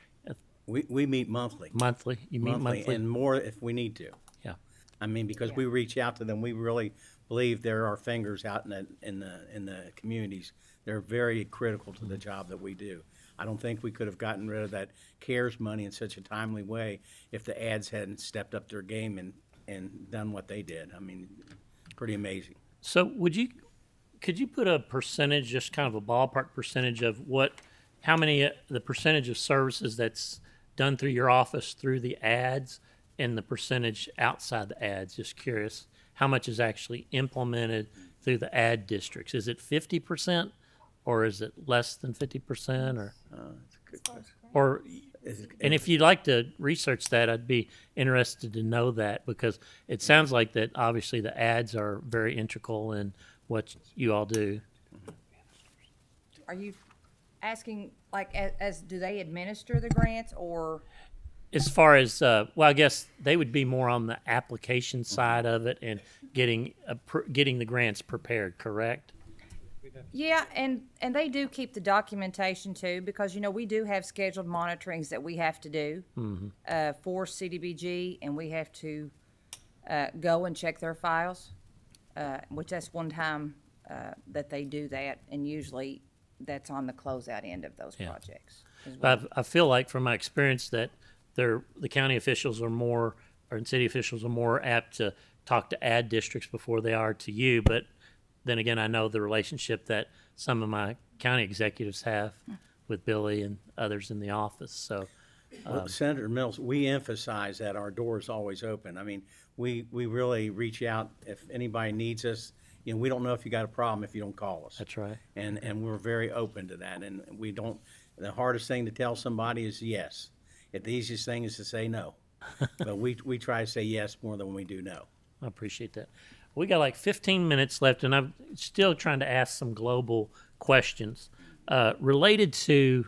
We meet monthly. Monthly? You meet monthly? And more if we need to. Yeah. I mean, because we reach out to them, we really believe they're our fingers out in the communities. They're very critical to the job that we do. I don't think we could have gotten rid of that CARES money in such a timely way if the ads hadn't stepped up their game and done what they did. I mean, pretty amazing. So could you put a percentage, just kind of a ballpark percentage of how many, the percentage of services that's done through your office through the ads and the percentage outside the ads? Just curious, how much is actually implemented through the ad districts? Is it 50% or is it less than 50% or? That's a good question. Or, and if you'd like to research that, I'd be interested to know that, because it sounds like that obviously the ads are very integral in what you all do. Are you asking, like, as do they administer the grants, or? As far as, well, I guess they would be more on the application side of it and getting the grants prepared, correct? Yeah, and they do keep the documentation too, because, we do have scheduled monitorings that we have to do for Cdbg, and we have to go and check their files, which that's one time that they do that, and usually that's on the closeout end of those projects as well. But I feel like from my experience that the county officials are more, or city officials are more apt to talk to ad districts before they are to you, but then again, I know the relationship that some of my county executives have with Billy and others in the office. So, well, Senator Mills, we emphasize that our door is always open. I mean, we really reach out if anybody needs us. We don't know if you got a problem if you don't call us. That's right. And we're very open to that. And we don't. The hardest thing to tell somebody is yes. The easiest thing is to say no. But we try to say yes more than we do no. I appreciate that. We got like 15 minutes left, and I'm still trying to ask some global questions. Related to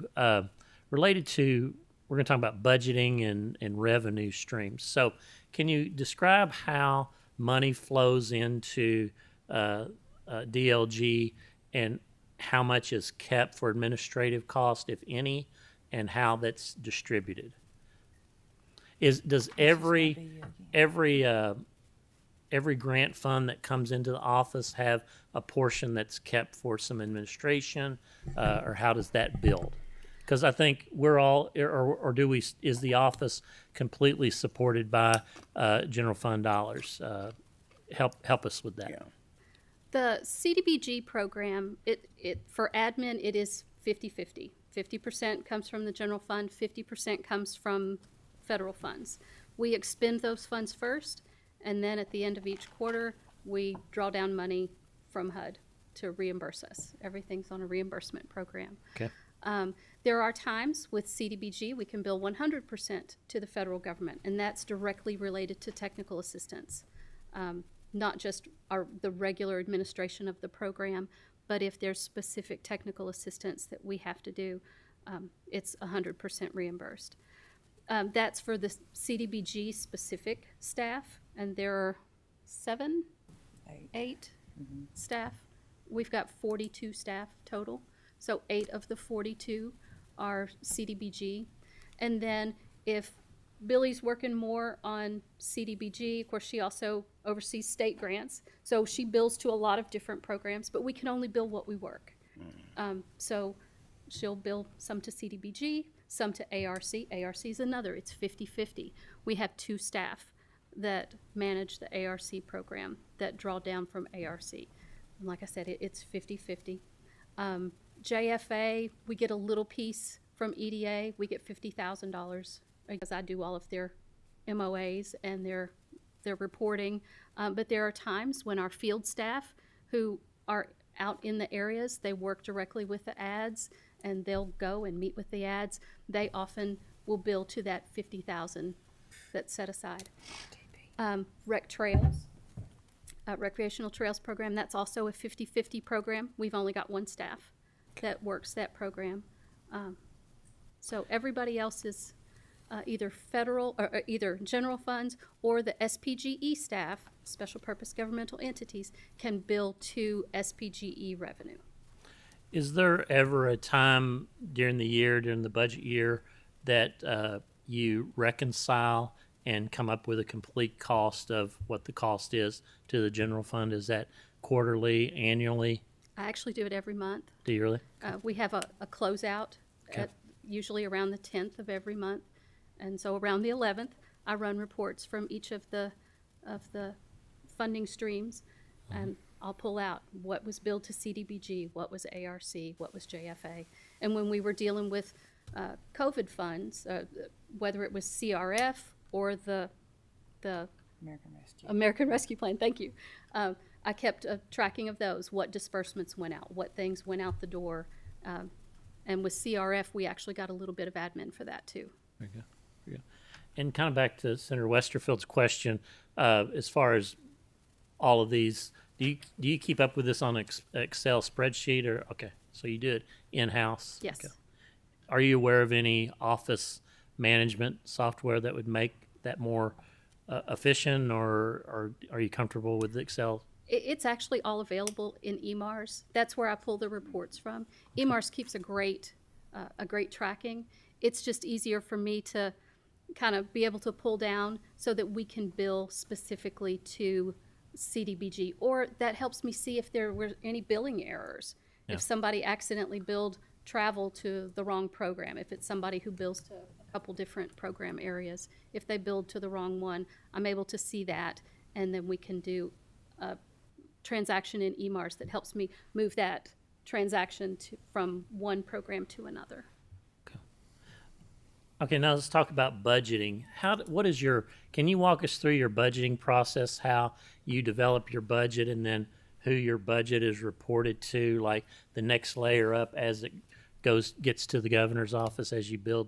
we're going to talk about budgeting and revenue streams. So, can you describe how money flows into DLG and how much is kept for administrative cost, if any, and how that's distributed? Does every grant fund that comes into the office have a portion that's kept for some administration, or how does that build? Because I think we're all, or do we? Is the office completely supported by general fund dollars? Help us with that. Yeah. The CDBG program, it for admin, it is 50-50. 50% comes from the general fund, 50% comes from federal funds. We expend those funds first, and then at the end of each quarter, we draw down money from HUD to reimburse us. Everything's on a reimbursement program. Okay. There are times with CDBG we can bill 100% to the federal government, and that's directly related to technical assistance. Not just the regular administration of the program, but if there's specific technical assistance that we have to do, it's 100% reimbursed. That's for the CDBG specific staff, and there are eight staff. We've got 42 staff total, so 8 of the 42 are CDBG. And then if Billy's working more on CDBG, of course she also oversees state grants, so she bills to a lot of different programs, but we can only bill what we work. So she'll bill some to CDBG, some to ARC. ARC is another, it's 50-50. We have 2 staff that manage the ARC program that draw down from ARC. And like I said, it's 50-50. JFA, we get a little piece from EDA. We get $50,000 because I do all of their MOAs and their reporting. But there are times when our field staff who are out in the areas, they work directly with the ads, and they'll go and meet with the ads. They often will bill to that $50,000 that's set aside. Rec trails, recreational trails program, that's also a 50-50 program. We've only got 1 staff that works that program. So everybody else is either federal or either general funds, or the SPGE staff, special purpose governmental entities, can bill to SPGE revenue. Is there ever a time during the year, during the budget year, that you reconcile and come up with a complete cost of what the cost is to the general fund? Is that quarterly, annually? I actually do it every month. Do you really? We have a closeout at usually around the 10th of every month. And so around the 11th, I run reports from each of the funding streams, and I'll pull out what was billed to CDBG, what was ARC, what was JFA. And when we were dealing with COVID funds, whether it was CRF or the American Rescue Plan, thank you. I kept a tracking of those, what disbursements went out, what things went out the door. And with CRF, we actually got a little bit of admin for that too. There you go. There you go. And kind of back to Senator Westerfield's question, as far as all of these, do you keep up with this on an Excel spreadsheet, or okay, so you do it in-house? Yes. Okay. Are you aware of any office management software that would make that more efficient, or are you comfortable with Excel? It's actually all available in EMARS. That's where I pull the reports from. EMARS keeps a great tracking. It's just easier for me to kind of be able to pull down so that we can bill specifically to CDBG, or that helps me see if there were any billing errors. Yeah. If somebody accidentally billed travel to the wrong program, if it's somebody who bills to a couple different program areas, if they billed to the wrong one, I'm able to see that, and then we can do a transaction in EMARS that helps me move that transaction from one program to another. Okay, now let's talk about budgeting. Can you walk us through your budgeting process, how you develop your budget, and then who your budget is reported to, like the next layer up as it gets to the governor's office as you build,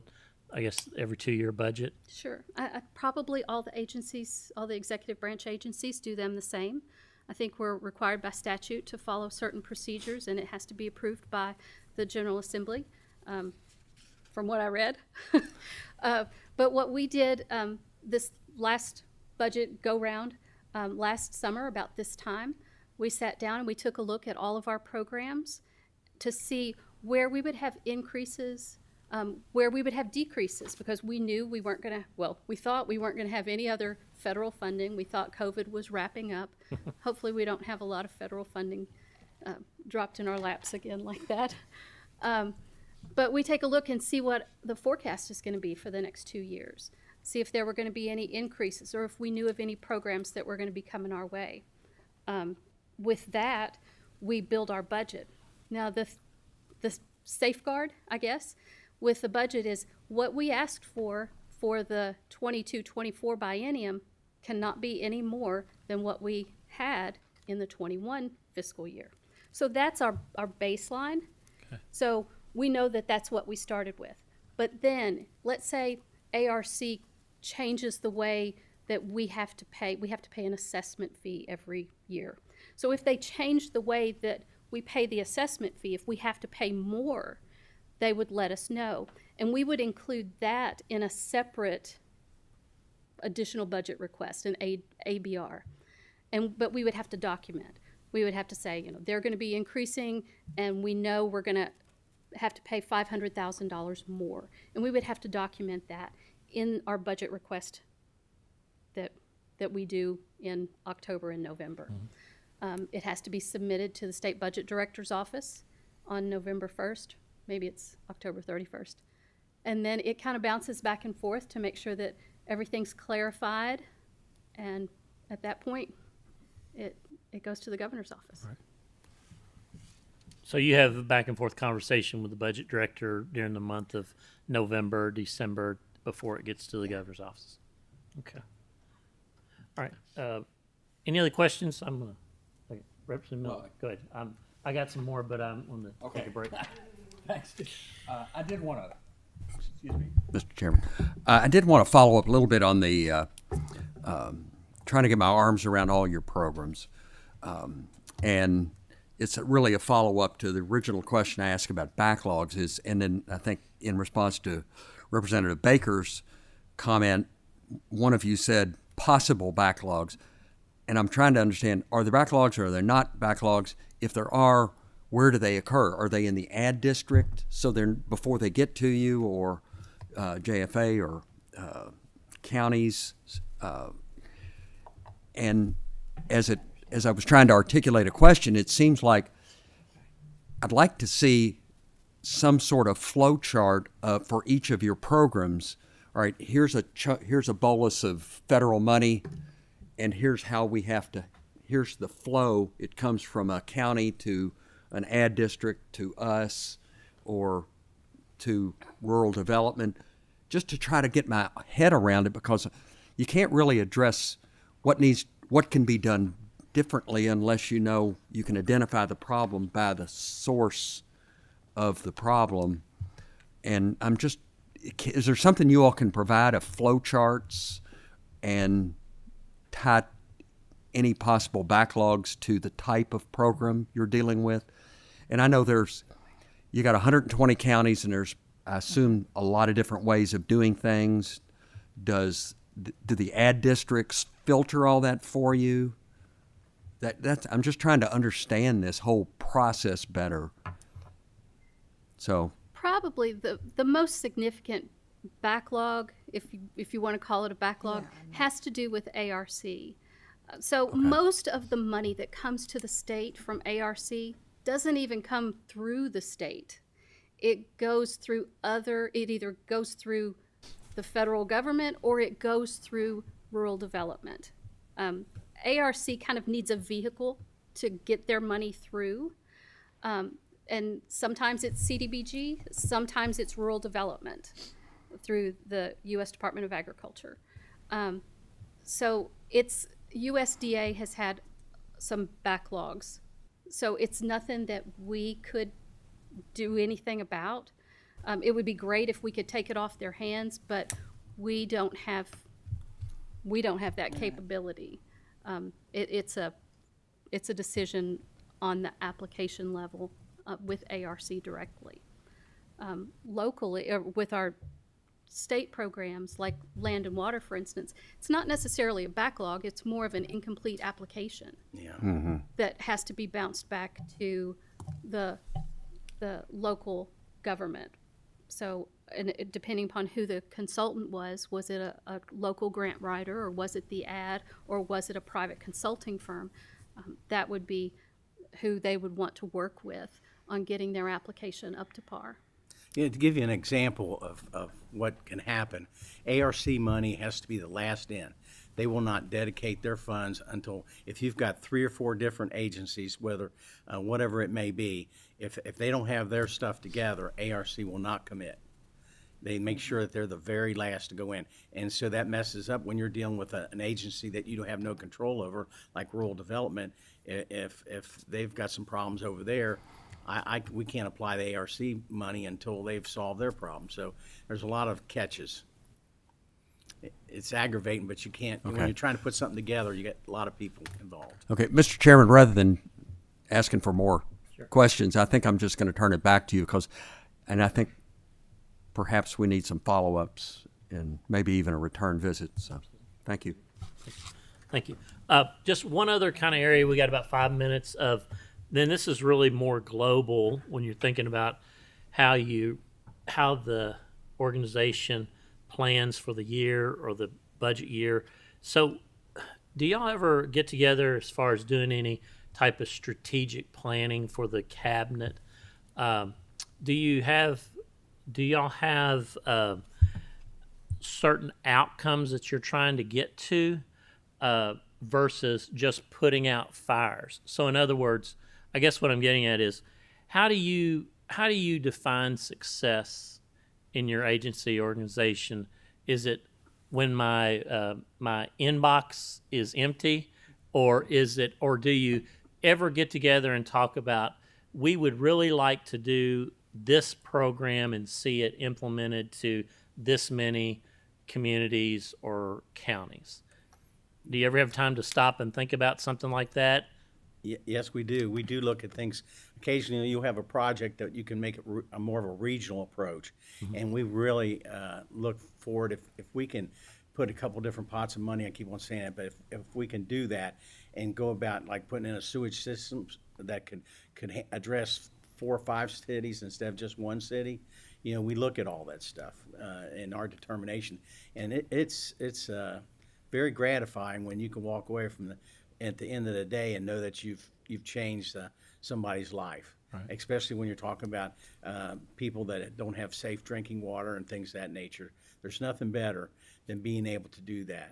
I guess, every 2-year budget? Sure. I probably all the agencies, all the executive branch agencies do them the same. I think we're required by statute to follow certain procedures, and it has to be approved by the General Assembly, from what I read. But what we did this last budget go-round last summer about this time, we sat down and we took a look at all of our programs to see where we would have increases, where we would have decreases, because we knew we weren't going to, well, we thought we weren't going to have any other federal funding. We thought COVID was wrapping up. Hopefully we don't have a lot of federal funding dropped in our laps again like that. But we take a look and see what the forecast is going to be for the next 2 years. See if there were going to be any increases or if we knew of any programs that were going to be coming our way. With that, we build our budget. Now, the safeguard, I guess, with the budget is what we asked for the 22-24 biennium cannot be any more than what we had in the 21 fiscal year. So that's our baseline. Okay. So we know that that's what we started with. But then, let's say ARC changes the way that we have to pay an assessment fee every year. So if they change the way that we pay the assessment fee, if we have to pay more, they would let us know. And we would include that in a separate additional budget request, an ABR. But we would have to document. We would have to say, they're going to be increasing, and we know we're going to have to pay $500,000 more. And we would have to document that in our budget request that we do in October and November. Mm-hmm. It has to be submitted to the State Budget Director's office on November 1st. Maybe it's October 31st. And then it kind of bounces back and forth to make sure that everything's clarified. And at that point, it goes to the governor's office. Right. So you have a back and forth conversation with the budget director during the month of November, December, before it gets to the governor's office. Okay. All right. Any other questions? I'm going to Representative Miller. Go ahead. I got some more, but I'm going to take a break. Thanks. I did want to, excuse me, Mr. Chairman. I did want to follow up a little bit on the trying to get my arms around all your programs. And it's really a follow-up to the original question I asked about backlogs and then I think in response to Representative Baker's comment, one of you said possible backlogs. And I'm trying to understand, are there backlogs or are there not backlogs? If there are, where do they occur? Are they in the ad district, so they're before they get to you, or Jfa or counties? And as I was trying to articulate a question, it seems like I'd like to see some sort of flow chart for each of your programs. All right, here's a bolus of federal money, and here's how we have to. Here's the flow. It comes from a county to an ad district to us, or to rural development, just to try to get my head around it, because you can't really address what can be done differently unless you can identify the problem by the source of the problem. And is there something you all can provide, of flow charts and tie any possible backlogs to the type of program you're dealing with? And I know you got 120 counties, and there's, I assume, a lot of different ways of doing things. Do the ad districts filter all that for you? I'm just trying to understand this whole process better. So probably the most significant backlog, if you want to call it a backlog, has to do with ARC. So most of the money that comes to the state from ARC doesn't even come through the state. It either goes through the federal government or it goes through rural development. ARC kind of needs a vehicle to get their money through. And sometimes it's Cdbg, sometimes it's rural development through the U.S. Department of Agriculture. So USDA has had some backlogs. So it's nothing that we could do anything about. It would be great if we could take it off their hands, but we don't have that capability. It's a decision on the application level with ARC directly. Locally, or with our state programs like land and water, for instance, it's not necessarily a backlog, it's more of an incomplete application that has to be bounced back to the local government. So, and depending upon who the consultant was it a local grant writer, or was it the ad, or was it a private consulting firm? That would be who they would want to work with on getting their application up to par. Yeah, to give you an example of what can happen, ARC money has to be the last in. They will not dedicate their funds until, if you've got 3 or 4 different agencies, whether, whatever it may be, if they don't have their stuff together, ARC will not commit. They make sure that they're the very last to go in. And so that messes up when you're dealing with an agency that you don't have no control over, like rural development. If they've got some problems over there, we can't apply the ARC money until they've solved their problem. So there's a lot of catches. It's aggravating, but you can't, when you're trying to put something together, you get a lot of people involved. Okay, Mr. Chairman, rather than asking for more questions, I think I'm just going to turn it back to you and I think perhaps we need some follow-ups and maybe even a return visit. So, thank you. Thank you. Just one other kind of area, we got about 5 minutes of, then this is really more global when you're thinking about how the organization plans for the year or the budget year. So do y'all ever get together as far as doing any type of strategic planning for the cabinet? Do y'all have certain outcomes that you're trying to get to versus just putting out fires? So in other words, I guess what I'm getting at is how do you define success in your agency organization? Is it when my inbox is empty, or do you ever get together and talk about, we would really like to do this program and see it implemented to this many communities or counties? Do you ever have time to stop and think about something like that? Yes, we do. We do look at things. Occasionally, you'll have a project that you can make it more of a regional approach. And we really look forward, if we can put a couple different pots of money, I keep on saying it, but if we can do that and go about like putting in a sewage system that could address 4 or 5 cities instead of just one city, we look at all that stuff in our determination. And it's very gratifying when you can walk away from at the end of the day and know that you've changed somebody's life, especially when you're talking about people that don't have safe drinking water and things of that nature. There's nothing better than being able to do that.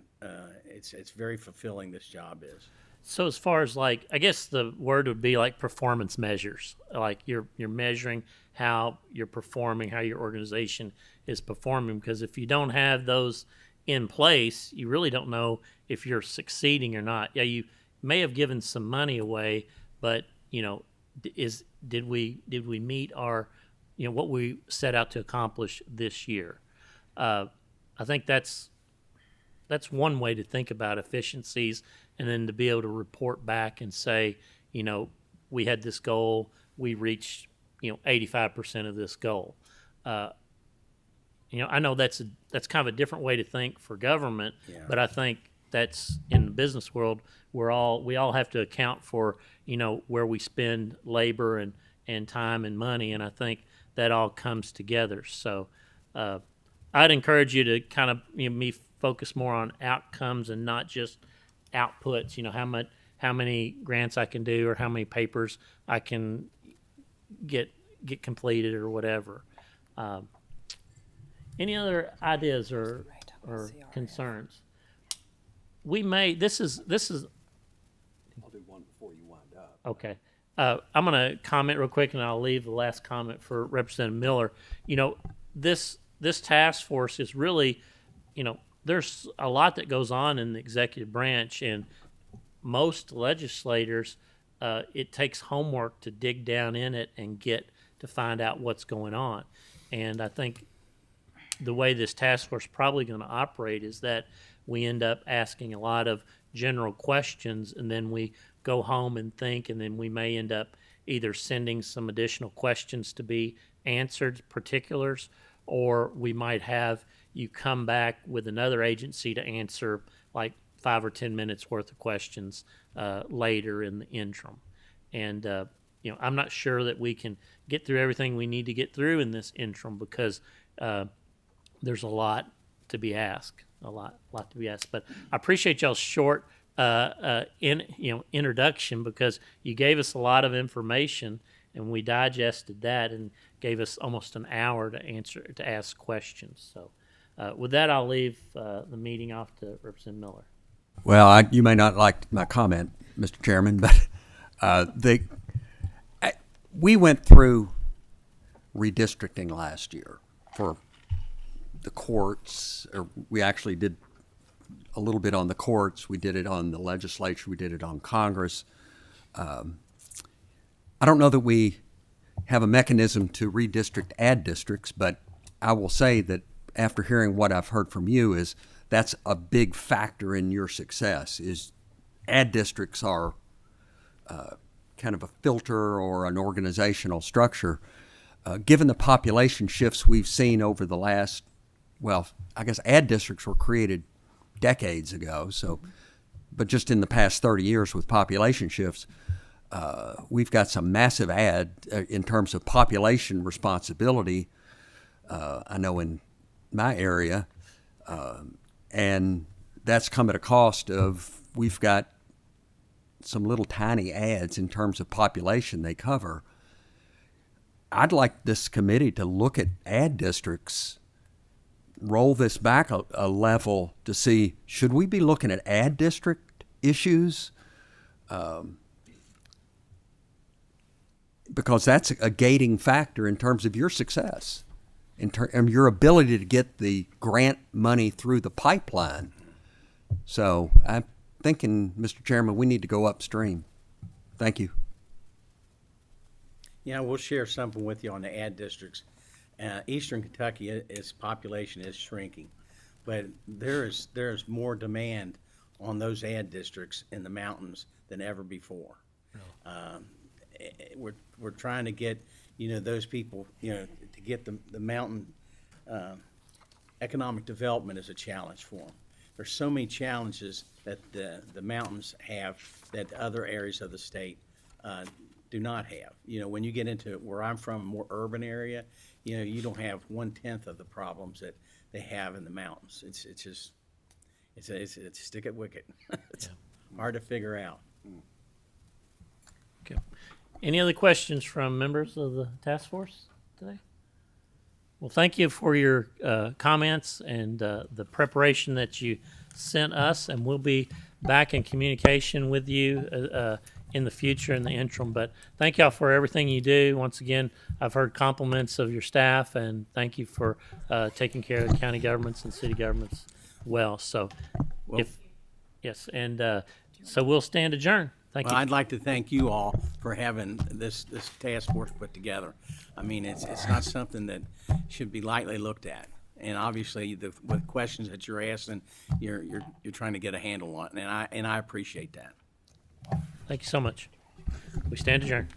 It's very fulfilling, this job is. So as far as I guess the word would be like performance measures, like you're measuring how you're performing, how your organization is performing, because if you don't have those in place, you really don't know if you're succeeding or not. Yeah, you may have given some money away, but did we meet our what we set out to accomplish this year? I think that's one way to think about efficiencies, and then to be able to report back and say, we had this goal, we reached 85% of this goal. I know that's kind of a different way to think for government, but I think that's in the business world. We all have to account for where we spend labor and time and money, and I think that all comes together. So I'd encourage you to kind of me focus more on outcomes and not just outputs. How many grants I can do or how many papers I can get completed or whatever. Any other ideas or concerns? This is. I'll do one before you wind up. Okay. I'm going to comment real quick, and I'll leave the last comment for Representative Miller. This task force is really, there's a lot that goes on in the executive branch, and most legislators, it takes homework to dig down in it and get to find out what's going on. And I think the way this task force is probably going to operate is that we end up asking a lot of general questions, and then we go home and think, and then we may end up either sending some additional questions to be answered, particulars, or we might have you come back with another agency to answer like 5 or 10 minutes worth of questions later in the interim. And I'm not sure that we can get through everything we need to get through in this interim because there's a lot to be asked, a lot to be asked. But I appreciate y'all's short introduction because you gave us a lot of information and we digested that and gave us almost an hour to ask questions. So with that, I'll leave the meeting off to Representative Miller. Well, you may not like my comment, Mr. Chairman, but we went through redistricting last year for the courts. Or we actually did a little bit on the courts. We did it on the legislature. We did it on Congress. I don't know that we have a mechanism to redistrict add districts, but I will say that after hearing what I've heard from you is that's a big factor in your success is add districts are kind of a filter or an organizational structure. Given the population shifts we've seen over the last, well, I guess add districts were created decades ago, but just in the past 30 years with population shifts, we've got some massive add in terms of population responsibility, I know in my area, and that's come at a cost of we've got some little tiny adds in terms of population they cover. I'd like this committee to look at add districts, roll this back a level to see, should we be looking at add district issues? Because that's a gating factor in terms of your success, and your ability to get the grant money through the pipeline. So I'm thinking, Mr. Chairman, we need to go upstream. Thank you. Yeah, we'll share something with you on the ad districts. Eastern Kentucky, its population is shrinking, but there is more demand on those ad districts in the mountains than ever before. We're trying to get those people to get the mountain economic development is a challenge for them. There's so many challenges that the mountains have that other areas of the state do not have. When you get into where I'm from, a more urban area, you don't have 1/10 of the problems that they have in the mountains. It's stick it wicket. It's hard to figure out. Okay. Any other questions from members of the task force today? Well, thank you for your comments and the preparation that you sent us, and we'll be back in communication with you in the future in the interim. But thank y'all for everything you do. Once again, I've heard compliments of your staff, and thank you for taking care of the county governments and city governments well. So, so we'll stand adjourned. Thank you. I'd like to thank you all for having this task force put together. I mean, it's not something that should be lightly looked at. And obviously, with questions that you're asking, you're trying to get a handle on, and I appreciate that. Thank you so much. We stand adjourned.